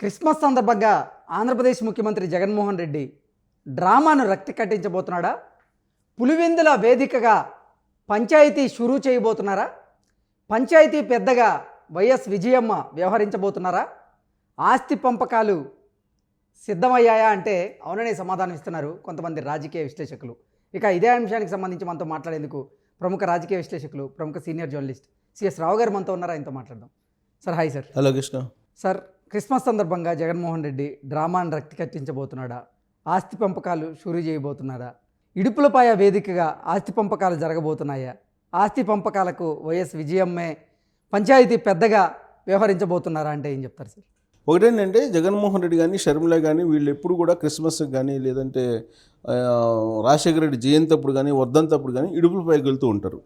Christmas సందర్భంగా ఆంధ్రప్రదేశ్ ముఖ్యమంత్రి జగన్మోహన్ రెడ్డి డ్రామాను రక్తి కట్టించబోతున్నాడా? పులివెందుల వేదికగా పంచాయతీ షురూ చేయబోతున్నారా? పంచాయతీ పెద్దగా వైఎస్ విజయమ్మ వ్యవహరించబోతున్నారా? ఆస్తి పంపకాలు సిద్ధమయ్యాయా అంటే అవుననే సమాధానం ఇస్తున్నారు కొంతమంది రాజకీయ విశ్లేషకులు. ఇక ఇదే అంశానికి సంబంధించి మనతో మాట్లాడేందుకు ప్రముఖ రాజకీయ విశ్లేషకులు, ప్రముఖ సీనియర్ జర్నలిస్ట్ సిఎస్ రావు గారు మనతో ఉన్నారు. ఆయనతో మాట్లాడదాం. Sir hi sir. Hello Krishna. Sir, Christmas సందర్భంగా జగన్మోహన్ రెడ్డి డ్రామాను రక్తి కట్టించబోతున్నాడా? ఆస్తి పంపకాలు షురూ చేయబోతున్నారా? ఇడుపులపాయ వేదికగా ఆస్తి పంపకాలు జరగబోతున్నాయా? ఆస్తి పంపకాలకు వైఎస్ విజయమ్మే పంచాయతీ పెద్దగా వ్యవహరించబోతున్నారా అంటే ఏం చెప్తారు సార్? ఒకటేంటంటే జగన్మోహన్ రెడ్డి కానీ షర్మిల కానీ వీళ్ళు ఎప్పుడు కూడా క్రిస్మస్కి కానీ లేదంటే రాజశేఖర రెడ్డి జయంతప్పుడు కానీ వర్ధంతప్పుడు కానీ ఇడుపులపైకి వెళ్తూ ఉంటారు.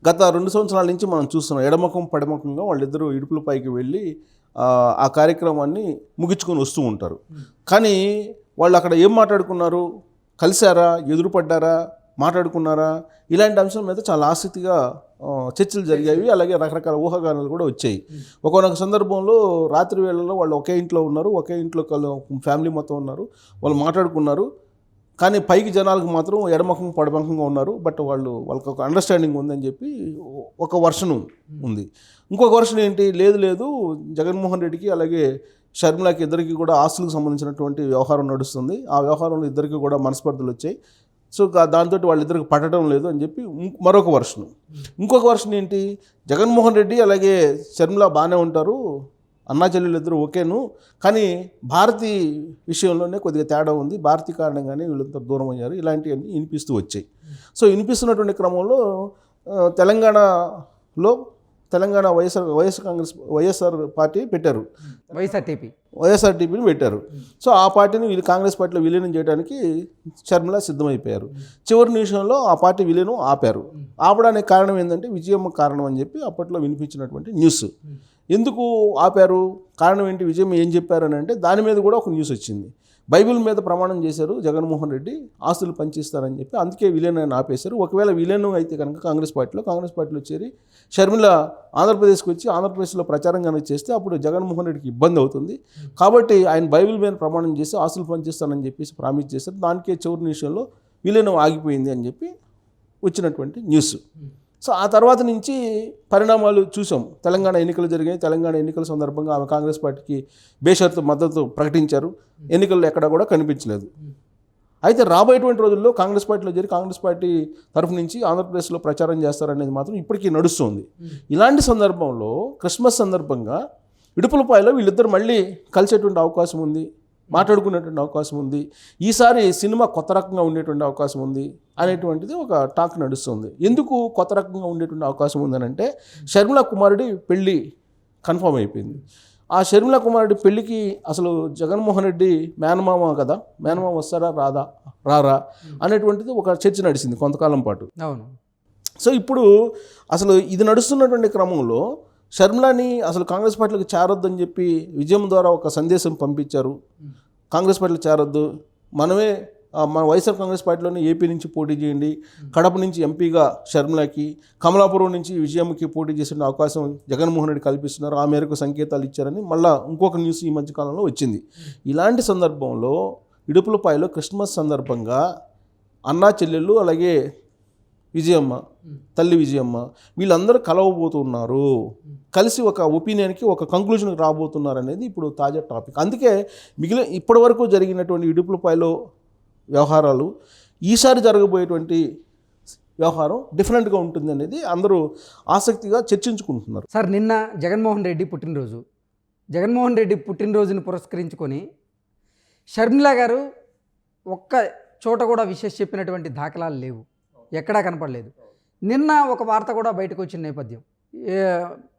గత 2 సంవత్సరాల నుంచి మనం చూస్తున్నాం, ఎడమకం పడమకంగా వాళ్ళిద్దరూ ఇడుపులపైకి వెళ్ళి ఆ కార్యక్రమాన్ని ముగించుకొని వస్తూ ఉంటారు. కానీ వాళ్ళు అక్కడ ఏం మాట్లాడుకున్నారు, కలిశారా, ఎదురుపడ్డారా, మాట్లాడుకున్నారా, ఇలాంటి అంశం మీద చాలా ఆసక్తిగా చర్చలు జరిగాయి. అలాగే రకరకాల ఊహాగానాలు కూడా వచ్చాయి. ఒకనొక సందర్భంలో రాత్రి వేళల్లో వాళ్ళు ఒకే ఇంట్లో ఉన్నారు, ఒకే ఇంట్లో ఫ్యామిలీ మొత్తం ఉన్నారు, వాళ్ళు మాట్లాడుకున్నారు. కానీ పైకి జనాలకు మాత్రం ఎడమకం పడమకంగా ఉన్నారు. బట్ వాళ్ళకి ఒక అండర్స్టాండింగ్ ఉందని చెప్పి ఒక వర్షన్ ఉంది. ఇంకొక వర్షన్ ఏంటి, లేదు జగన్మోహన్ రెడ్డికి అలాగే షర్మిలకి ఇద్దరికి కూడా ఆస్తులకు సంబంధించినటువంటి వ్యవహారం నడుస్తుంది. ఆ వ్యవహారంలో ఇద్దరికి కూడా మనస్పర్ధలు వచ్చాయి. సో దాంతో వాళ్ళిద్దరికి పట్టడం లేదు అని చెప్పి మరొక వర్షన్. ఇంకొక వర్షన్ ఏంటి, జగన్మోహన్ రెడ్డి అలాగే షర్మిల బాగానే ఉంటారు, అన్నా చెల్లెలు ఇద్దరు ఓకేను, కానీ భారతి విషయంలోనే కొద్దిగా తేడా ఉంది, భారతి కారణంగానే వీళ్ళంతా దూరం అయ్యారు, ఇలాంటివన్నీ వినిపిస్తూ వచ్చాయి. సో వినిపిస్తున్నటువంటి క్రమంలో తెలంగాణ వైఎస్ఆర్ పార్టీ పెట్టారు, వైఎస్ఆర్టీపీని పెట్టారు. సో ఆ పార్టీని వీళ్ళు కాంగ్రెస్ పార్టీలో విలీనం చేయడానికి షర్మిల సిద్ధమైపోయారు. చివరి నిమిషంలో ఆ పార్టీ విలీనం ఆపారు. ఆపడానికి కారణం ఏంటంటే విజయమ్మ కారణం అని చెప్పి అప్పట్లో వినిపించినటువంటి న్యూస్. ఎందుకు ఆపారు, కారణం ఏంటి, విజయమ్మ ఏం చెప్పారని అంటే దాని మీద కూడా ఒక న్యూస్ వచ్చింది. బైబిల్ మీద ప్రమాణం చేశారు జగన్మోహన్ రెడ్డి, ఆస్తులు పంచిస్తారని చెప్పి, అందుకే విలీనాన్ని ఆపేశారు. ఒకవేళ విలీనం అయితే కనుక కాంగ్రెస్ పార్టీలో చేరి షర్మిల ఆంధ్రప్రదేశ్కి వచ్చి ఆంధ్రప్రదేశ్లో ప్రచారం కనుక చేస్తే అప్పుడు జగన్మోహన్ రెడ్డికి ఇబ్బంది అవుతుంది. కాబట్టి ఆయన బైబిల్ మీద ప్రమాణం చేసి ఆస్తులు పంచిస్తానని చెప్పేసి ప్రామిస్ చేశారు. దానికే చివరి నిమిషంలో విలీనం ఆగిపోయింది అని చెప్పి వచ్చినటువంటి న్యూస్. సో ఆ తర్వాత నుంచి పరిణామాలు చూసాం. తెలంగాణ ఎన్నికలు జరిగాయి. తెలంగాణ ఎన్నికల సందర్భంగా ఆమె కాంగ్రెస్ పార్టీకి బేషరతు మద్దతు ప్రకటించారు. ఎన్నికల్లో ఎక్కడా కూడా కనిపించలేదు. అయితే రాబోయేటువంటి రోజుల్లో కాంగ్రెస్ పార్టీలో చేరి కాంగ్రెస్ పార్టీ తరఫు నుంచి ఆంధ్రప్రదేశ్లో ప్రచారం చేస్తారనేది మాత్రం ఇప్పటికీ నడుస్తుంది. ఇలాంటి సందర్భంలో క్రిస్మస్ సందర్భంగా ఇడుపులపాయలో వీళ్ళిద్దరు మళ్ళీ కలిసేటువంటి అవకాశం ఉంది, మాట్లాడుకునేటువంటి అవకాశం ఉంది. ఈసారి సినిమా కొత్త రకంగా ఉండేటువంటి అవకాశం ఉంది అనేటువంటిది ఒక టాక్ నడుస్తుంది. ఎందుకు కొత్త రకంగా ఉండేటువంటి అవకాశం ఉందనంటే షర్మిల కుమారుడి పెళ్ళి కన్ఫర్మ్ అయిపోయింది. ఆ షర్మిల కుమారుడి పెళ్ళికి అసలు జగన్మోహన్ రెడ్డి మేనమామ కదా, మేనమామ వస్తారా రారా అనేటువంటిది ఒక చర్చ నడిచింది కొంతకాలం పాటు. అవును. సో ఇప్పుడు అసలు ఇది నడుస్తున్నటువంటి క్రమంలో షర్మిలాని అసలు కాంగ్రెస్ పార్టీలకు చేరొద్దని చెప్పి విజయం ద్వారా ఒక సందేశం పంపించారు. కాంగ్రెస్ పార్టీలో చేరొద్దు, మనమే మన వైఎస్ఆర్ కాంగ్రెస్ పార్టీలోనే ఏపీ నుంచి పోటీ చేయండి, కడప నుంచి ఎంపీగా షర్మిలకి, కమలాపురం నుంచి విజయమ్మకి పోటీ చేసే అవకాశం జగన్మోహన్ రెడ్డి కల్పిస్తున్నారు, ఆ మేరకు సంకేతాలు ఇచ్చారని మళ్ళీ ఇంకొక న్యూస్ ఈ మధ్యకాలంలో వచ్చింది. ఇలాంటి సందర్భంలో ఇడుపులపాయలో క్రిస్మస్ సందర్భంగా అన్నా చెల్లెళ్ళు అలాగే విజయమ్మ, తల్లి విజయమ్మ వీళ్ళందరూ కలవబోతున్నారు, కలిసి ఒక ఒపీనియన్కి ఒక కంక్లూజన్కి రాబోతున్నారు అనేది ఇప్పుడు తాజా టాపిక్. అందుకే ఇప్పటి వరకు జరిగినటువంటి ఇడుపులపాయలో వ్యవహారాలు ఈసారి జరగబోయేటువంటి వ్యవహారం డిఫరెంట్గా ఉంటుంది అనేది అందరూ ఆసక్తిగా చర్చించుకుంటున్నారు. సార్, నిన్న జగన్మోహన్ రెడ్డి పుట్టినరోజును పురస్కరించుకొని షర్మిల గారు ఒక్క చోట కూడా విశేష చెప్పినటువంటి దాఖలాలు లేవు, ఎక్కడా కనపడలేదు. నిన్న ఒక వార్త కూడా బయటకు వచ్చిన నేపథ్యం,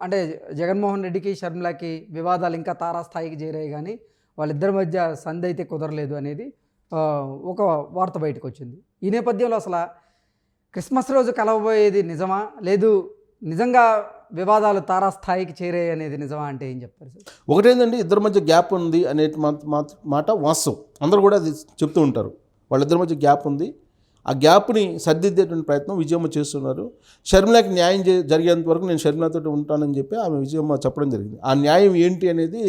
అంటే జగన్మోహన్ రెడ్డికి షర్మిలకి వివాదాలు ఇంకా తారాస్థాయికి చేరాయి, కానీ వాళ్ళిద్దరి మధ్య సంధి అయితే కుదరలేదు అనేది ఒక వార్త బయటకు వచ్చింది. ఈ నేపథ్యంలో అసలు క్రిస్మస్ రోజు కలవబోయేది నిజమా, లేదు నిజంగా వివాదాలు తారాస్థాయికి చేరాయి అనేది నిజమా అంటే ఏం చెప్తారు సార్? ఒకటేంటంటే ఇద్దరి మధ్య గ్యాప్ ఉంది అనే మాట వాస్తవం, అందరూ కూడా అది చెప్తూ ఉంటారు. వాళ్ళిద్దరి మధ్య గ్యాప్ ఉంది, ఆ గ్యాప్ని సర్దిద్దేటువంటి ప్రయత్నం విజయమ్మ చేస్తున్నారు. షర్మిలకి న్యాయం జరిగేంత వరకు నేను షర్మిలతో ఉంటానని చెప్పి ఆమె విజయమ్మ చెప్పడం జరిగింది. ఆ న్యాయం ఏంటి అనేది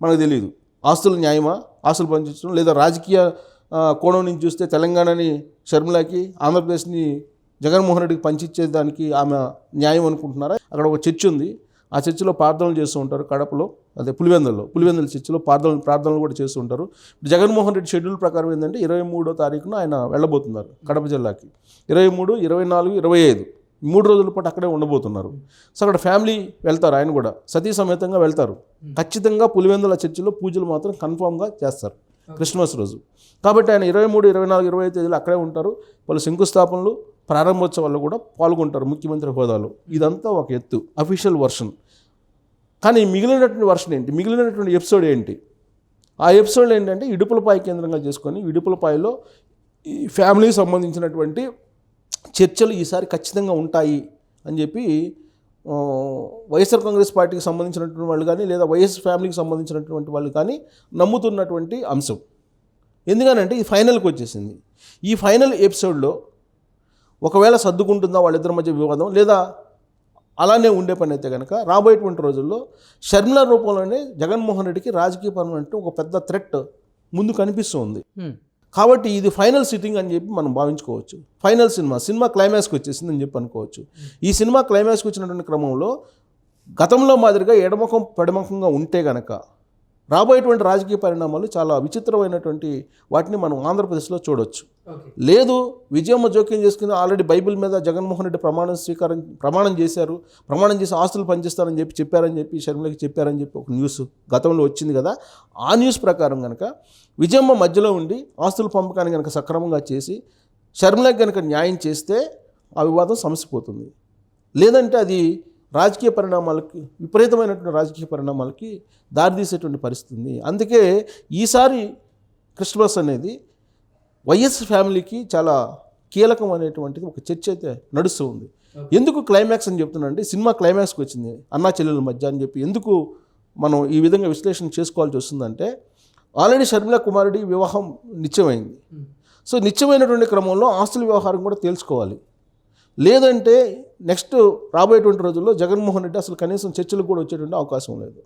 మనకు తెలియదు. ఆస్తుల న్యాయమా, ఆస్తులు పంచించడం, లేదా రాజకీయ కోణం నుంచి చూస్తే తెలంగాణని షర్మిలాకి, ఆంధ్రప్రదేశ్ని జగన్మోహన్ రెడ్డికి పంచిచ్చేదానికి ఆమె న్యాయం అనుకుంటున్నారా? అక్కడ ఒక చర్చ్ ఉంది, ఆ చర్చిలో ప్రార్థనలు చేస్తూ ఉంటారు. కడపలో అదే పులివెందుల చర్చిలో ప్రార్థనలు కూడా చేస్తూ ఉంటారు. జగన్మోహన్ రెడ్డి షెడ్యూల్ ప్రకారం ఏంటంటే 23వ తారీఖున ఆయన వెళ్ళబోతున్నారు కడప జిల్లాకి. 23, 24, 25 3 రోజుల పాటు అక్కడే ఉండబోతున్నారు. సో అక్కడ ఫ్యామిలీ వెళ్తారు, ఆయన కూడా సతీ సమేతంగా వెళ్తారు. ఖచ్చితంగా పులివెందుల చర్చిలో పూజలు మాత్రం కన్ఫామ్గా చేస్తారు క్రిస్మస్ రోజు. కాబట్టి ఆయన 23, 24, 25 తేదీలు అక్కడే ఉంటారు. వాళ్ళు శంకుస్థాపనలు, ప్రారంభోత్సవాల్లో కూడా పాల్గొంటారు ముఖ్యమంత్రి హోదాలో. ఇదంతా ఒక ఎత్తు, అఫీషియల్ వర్షన్. కానీ మిగిలినటువంటి వర్షన్ ఏంటి, మిగిలినటువంటి ఎపిసోడ్ ఏంటి? ఆ ఎపిసోడ్ ఏంటంటే ఇడుపులపాయ కేంద్రంగా చేసుకొని ఇడుపులపాయలో ఈ ఫ్యామిలీకి సంబంధించినటువంటి చర్చలు ఈసారి ఖచ్చితంగా ఉంటాయి అని చెప్పి వైఎస్ఆర్ కాంగ్రెస్ పార్టీకి సంబంధించినటువంటి వాళ్ళు కానీ, లేదా వైఎస్ ఫ్యామిలీకి సంబంధించినటువంటి వాళ్ళు కానీ నమ్ముతున్నటువంటి అంశం. ఎందుకనంటే ఇది ఫైనల్కి వచ్చేసింది. ఈ ఫైనల్ ఎపిసోడ్లో ఒకవేళ సర్దుకుంటుందా వాళ్ళిద్దరి మధ్య వివాదం, లేదా అలానే ఉండే పని అయితే కనుక రాబోయేటువంటి రోజుల్లో షర్మిల రూపంలోనే జగన్మోహన్ రెడ్డికి రాజకీయపరమైన ఒక పెద్ద థ్రెట్ ముందు కనిపిస్తుంది. కాబట్టి ఇది ఫైనల్ సిట్టింగ్ అని చెప్పి మనం భావించుకోవచ్చు. ఫైనల్ సినిమా క్లైమాక్స్కి వచ్చేసింది అని చెప్పి అనుకోవచ్చు. ఈ సినిమా క్లైమాక్స్కి వచ్చినటువంటి క్రమంలో గతంలో మాదిరిగా ఎడముఖం పెడముఖంగా ఉంటే కనుక రాబోయేటువంటి రాజకీయ పరిణామాలు చాలా విచిత్రమైనటువంటి వాటిని మనం ఆంధ్రప్రదేశ్లో చూడవచ్చు. లేదు, విజయమ్మ జోక్యం చేసుకుని ఆల్రెడీ బైబిల్ మీద జగన్మోహన్ రెడ్డి ప్రమాణం చేశారు, ప్రమాణం చేసి ఆస్తులు పనిచేస్తారని చెప్పారని చెప్పి షర్మిలకి చెప్పారని చెప్పి ఒక న్యూస్ గతంలో వచ్చింది కదా. ఆ న్యూస్ ప్రకారం కనుక విజయమ్మ మధ్యలో ఉండి ఆస్తుల పంపకాన్ని కనుక సక్రమంగా చేసి షర్మిలకి కనుక న్యాయం చేస్తే ఆ వివాదం సమసిపోతుంది. లేదంటే అది రాజకీయ పరిణామాలకి, విపరీతమైనటువంటి రాజకీయ పరిణామాలకి దారితీసేటువంటి పరిస్థితి ఉంది. అందుకే ఈసారి క్రిస్మస్ అనేది వైఎస్ ఫ్యామిలీకి చాలా కీలకం అనేటువంటిది ఒక చర్చ అయితే నడుస్తూ ఉంది. ఎందుకు క్లైమాక్స్ అని చెప్తున్నానంటే, సినిమా క్లైమాక్స్కి వచ్చింది అన్నా చెల్లెల మధ్య అని చెప్పి ఎందుకు మనం ఈ విధంగా విశ్లేషణ చేసుకోవాల్సి వస్తుందంటే, ఆల్రెడీ షర్మిల కుమారుడి వివాహం నిశ్చయమైంది. సో నిశ్చయమైనటువంటి క్రమంలో ఆస్తుల వ్యవహారం కూడా తెలుసుకోవాలి. లేదంటే నెక్స్ట్ రాబోయేటువంటి రోజుల్లో జగన్మోహన్ రెడ్డి అసలు కనీసం చర్చలకు కూడా వచ్చేటువంటి అవకాశం లేదు.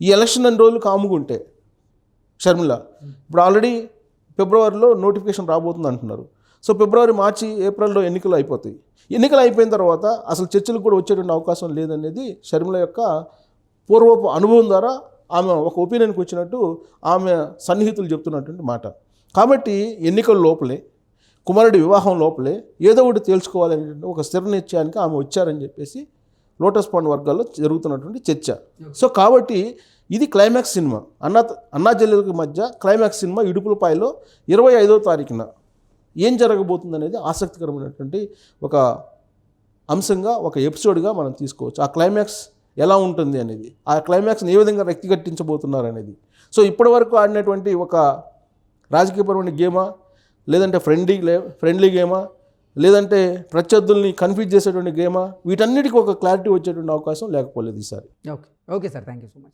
ఈ ఎలక్షన్ అన్ని రోజులు కాముకుంటే షర్మిల ఇప్పుడు ఆల్రెడీ ఫిబ్రవరిలో నోటిఫికేషన్ రాబోతుంది అంటున్నారు. సో ఫిబ్రవరి, మార్చి, ఏప్రిల్లో ఎన్నికలు అయిపోతాయి. ఎన్నికలు అయిపోయిన తర్వాత అసలు చర్చలకు కూడా వచ్చేటువంటి అవకాశం లేదనేది షర్మిల యొక్క పూర్వపు అనుభవం ద్వారా ఆమె ఒక ఒపీనియన్కి వచ్చినట్టు ఆమె సన్నిహితులు చెప్తున్నటువంటి మాట. కాబట్టి ఎన్నికల లోపలే, కుమారుడి వివాహం లోపలే ఏదో ఒకటి తేల్చుకోవాలనేటువంటి ఒక స్థిర నిశ్చయానికి ఆమె వచ్చారని చెప్పేసి లోటస్ పాండ్ వర్గాల్లో జరుగుతున్నటువంటి చర్చ. సో కాబట్టి ఇది క్లైమాక్స్ సినిమా, అన్నా చెల్లెలకి మధ్య క్లైమాక్స్ సినిమా ఇడుపులపాయలో 25వ తారీఖున ఏం జరగబోతుంది అనేది ఆసక్తికరమైనటువంటి ఒక అంశంగా, ఒక ఎపిసోడ్గా మనం తీసుకోవచ్చు. ఆ క్లైమాక్స్ ఎలా ఉంటుంది అనేది, ఆ క్లైమాక్స్ని ఏ విధంగా వ్యక్తిగట్టించబోతున్నారు అనేది. సో ఇప్పటి వరకు ఆడినటువంటి ఒక రాజకీయపరమైన గేమా, లేదంటే ఫ్రెండ్లీ గేమా, లేదంటే ప్రత్యర్థుల్ని కన్ఫ్యూజ్ చేసేటువంటి గేమా, వీటన్నిటికీ ఒక క్లారిటీ వచ్చేటువంటి అవకాశం లేకపోలేదు ఈసారి. Okay sir, thank you so much.